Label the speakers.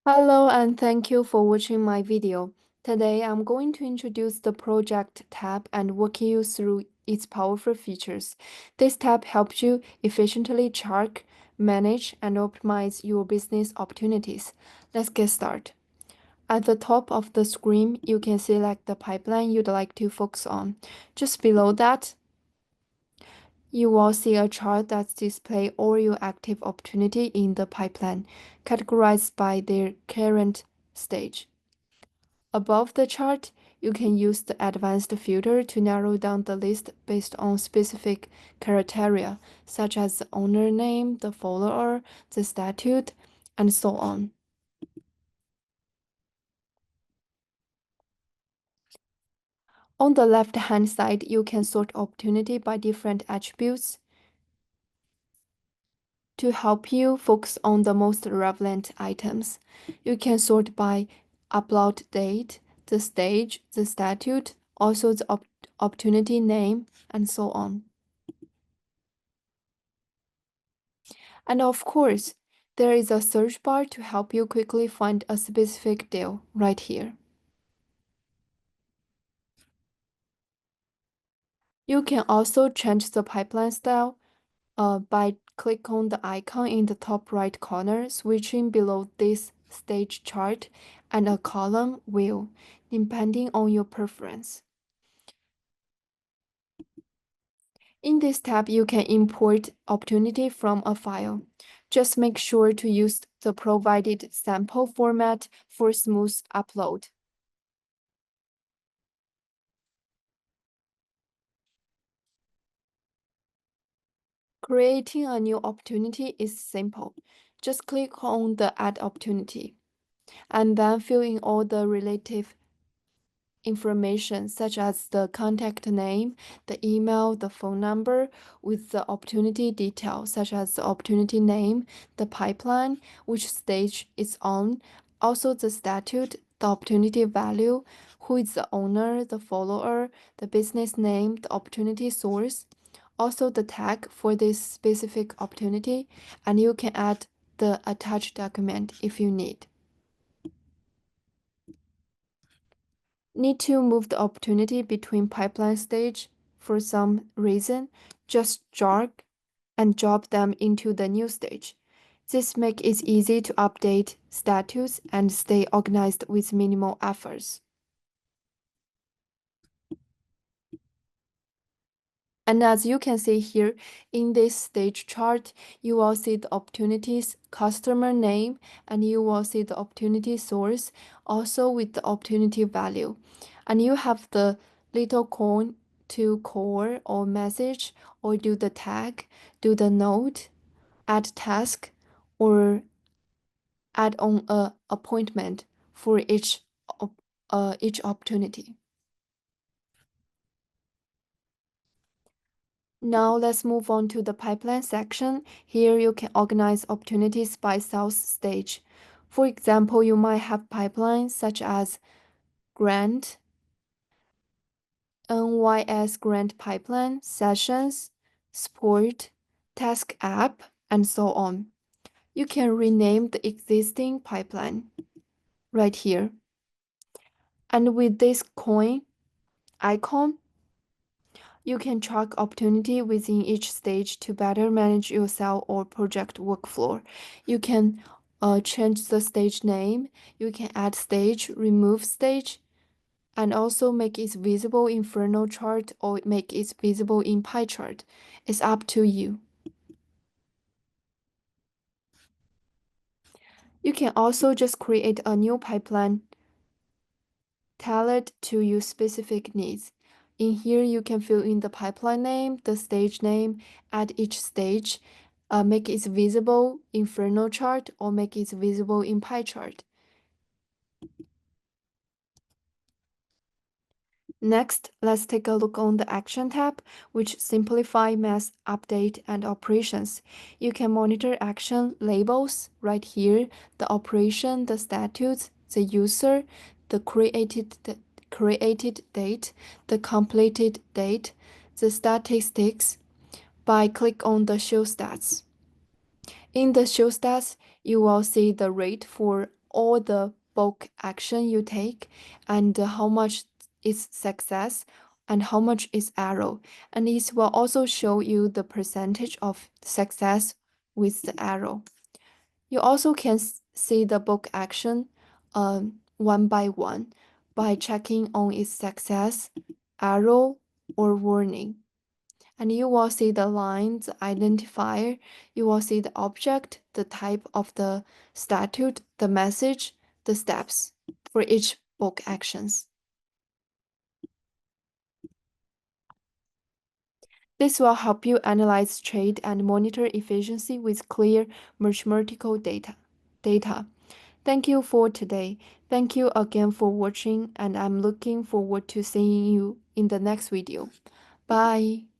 Speaker 1: Hello and thank you for watching my video. Today I'm going to introduce the Project tab and walk you through its powerful features. This tab helps you efficiently track, manage, and optimize your business opportunities. Let's get started. At the top of the screen, you can select the pipeline you'd like to focus on. Just below that, you will see a chart that displays all your active opportunity in the pipeline, categorized by their current stage. Above the chart, you can use the advanced filter to narrow down the list based on specific criteria, such as the owner name, the follower, the statute, and so on. On the left-hand side, you can sort opportunity by different attributes to help you focus on the most relevant items. You can sort by upload date, the stage, the statute, also the opportunity name, and so on. And of course, there is a search bar to help you quickly find a specific deal right here. You can also change the pipeline style by click on the icon in the top right corner, switching below this stage chart and a column view, depending on your preference. In this tab, you can import opportunity from a file. Just make sure to use the provided sample format for smooth upload. Creating a new opportunity is simple. Just click on the Add Opportunity, and then fill in all the relative information such as the contact name, the email, the phone number, with the opportunity details such as the opportunity name, the pipeline, which stage it's on, also the statute, the opportunity value, who is the owner, the follower, the business name, the opportunity source, also the tag for this specific opportunity, and you can add the attached document if you need. Need to move the opportunity between pipeline stage for some reason, just drag and drop them into the new stage. This makes it easy to update status and stay organized with minimal efforts. And as you can see here in this stage chart, you will see the opportunities customer name, and you will see the opportunity source also with the opportunity value. And you have the little coin to call or message or do the tag, do the note, add task, or add on a appointment for each opportunity. Now let's move on to the pipeline section. Here you can organize opportunities by sales stage. For example, you might have pipelines such as grant, NYS grant pipeline, sessions, support, task app, and so on. You can rename the existing pipeline right here. And with this coin icon, you can track opportunity within each stage to better manage your sale or project workflow. You can change the stage name, you can add stage, remove stage, and also make it visible in funnel chart or make it visible in pie chart. It's up to you. You can also just create a new pipeline tailored to your specific needs. In here, you can fill in the pipeline name, the stage name at each stage, make it visible in funnel chart or make it visible in pie chart. Next, let's take a look on the Action tab, which simplify mass update and operations. You can monitor action labels right here, the operation, the status, the user, the created date, the completed date, the statistics by click on the Show Stats. In the Show Stats, you will see the rate for all the bulk action you take and how much is success and how much is error. And it will also show you the percentage of success with the arrow. You also can see the bulk action one by one by checking on its success, arrow, or warning. And you will see the lines identifier, you will see the object, the type of the statute, the message, the steps for each bulk actions. This will help you analyze trade and monitor efficiency with clear mathematical data. Thank you for today. Thank you again for watching, and I'm looking forward to seeing you in the next video. Bye.